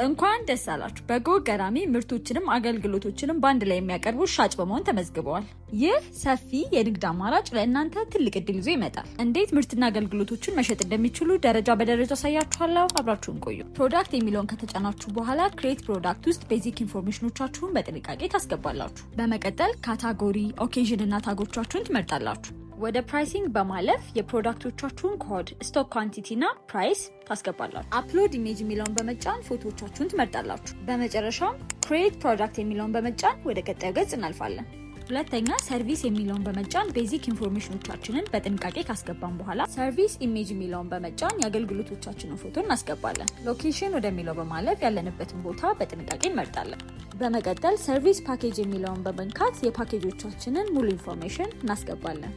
እንኳን ደስ አላችሁ! በጎ ገራሚ ምርቶችንም አገልግሎቶችንም ባንድ ላይ የሚያቀርቡ ሻጭ በመሆን ተመዝግበዋል። ይህ ሰፊ የንግድ አማራጭ ለእናንተ ትልቅ እድል ይዞ ይመጣል። እንዴት ምርትና አገልግሎቶችን መሸጥ እንደሚችሉ ደረጃ በደረጃ አሳያችኋለሁ። አብራችሁን ቆዩ። ፕሮዳክት የሚለውን ከተጫናችሁ በኋላ ክሬት ፕሮዳክት ውስጥ ቤዚክ ኢንፎርሜሽኖቻችሁን በጥንቃቄ ታስገባላችሁ። በመቀጠል ካታጎሪ፣ ኦኬዥን እና ታጎቻችሁን ትመርጣላችሁ። ወደ ፕራይሲንግ በማለፍ የፕሮዳክቶቻችሁን ኮድ፣ ስቶክ ኳንቲቲ እና ፕራይስ ታስገባላችሁ። አፕሎድ ኢሜጅ የሚለውን በመጫን ፎቶዎቻችሁን ትመርጣላችሁ። በመጨረሻም ክሬት ፕሮዳክት የሚለውን በመጫን ወደ ቀጣዩ ገጽ እናልፋለን። ሁለተኛ ሰርቪስ የሚለውን በመጫን ቤዚክ ኢንፎርሜሽኖቻችንን በጥንቃቄ ካስገባን በኋላ ሰርቪስ ኢሜጅ የሚለውን በመጫን የአገልግሎቶቻችንን ፎቶ እናስገባለን። ሎኬሽን ወደሚለው በማለፍ ያለንበትን ቦታ በጥንቃቄ እንመርጣለን። በመቀጠል ሰርቪስ ፓኬጅ የሚለውን በመንካት የፓኬጆቻችንን ሙሉ ኢንፎርሜሽን እናስገባለን።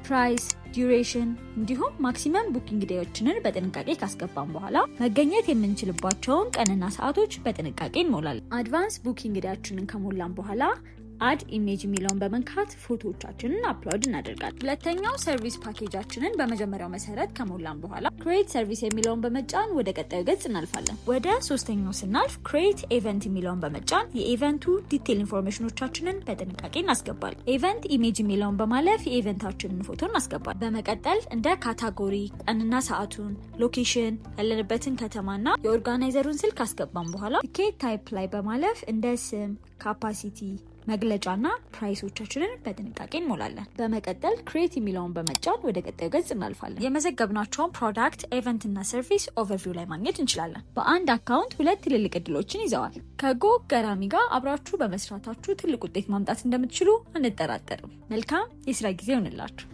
ፕራይስ፣ ዱሬሽን እንዲሁም ማክሲመም ቡኪንግ ዴዎችንን በጥንቃቄ ካስገባን በኋላ መገኘት የምንችልባቸውን ቀንና ሰዓቶች በጥንቃቄ እንሞላለን። አድቫንስ ቡኪንግ ዴያችንን ከሞላን በኋላ አድ ኢሜጅ የሚለውን በመንካት ፎቶዎቻችንን አፕሎድ እናደርጋለን። ሁለተኛው ሰርቪስ ፓኬጃችንን በመጀመሪያው መሰረት ከሞላን በኋላ ክሬት ሰርቪስ የሚለውን በመጫን ወደ ቀጣዩ ገጽ እናልፋለን። ወደ ሶስተኛው ስናልፍ ክሬት ኢቨንት የሚለውን በመጫን የኢቨንቱ ዲቴል ኢንፎርሜሽኖቻችንን በጥንቃቄ እናስገባለን። ኢቨንት ኢሜጅ የሚለውን በማለፍ የኢቨንታችንን ፎቶ እናስገባለን። በመቀጠል እንደ ካታጎሪ ቀንና ሰዓቱን፣ ሎኬሽን፣ ያለንበትን ከተማና የኦርጋናይዘሩን ስልክ ካስገባን በኋላ ቲኬት ታይፕ ላይ በማለፍ እንደ ስም፣ ካፓሲቲ፣ መግለጫና ፕራይሶቻችንን በጥንቃቄ እንሞላለን። በመቀጠል ክሬት የሚለውን በመጫን ወደ ቀጣዩ ገጽ እናልፋለን። የመዘገብናቸውን ፕሮዳክት፣ ኢቨንት እና ሰርቪስ ኦቨርቪው ላይ ማግኘት እንችላለን። በአንድ አካውንት ሁለት ትልልቅ እድሎችን ይዘዋል። ከጎ ገራሚ ጋር አብራችሁ በመስራታችሁ ትልቅ ውጤት ማምጣት እንደምትችሉ አንጠራጠርም። መልካም የስራ ጊዜ ይሁንላችሁ።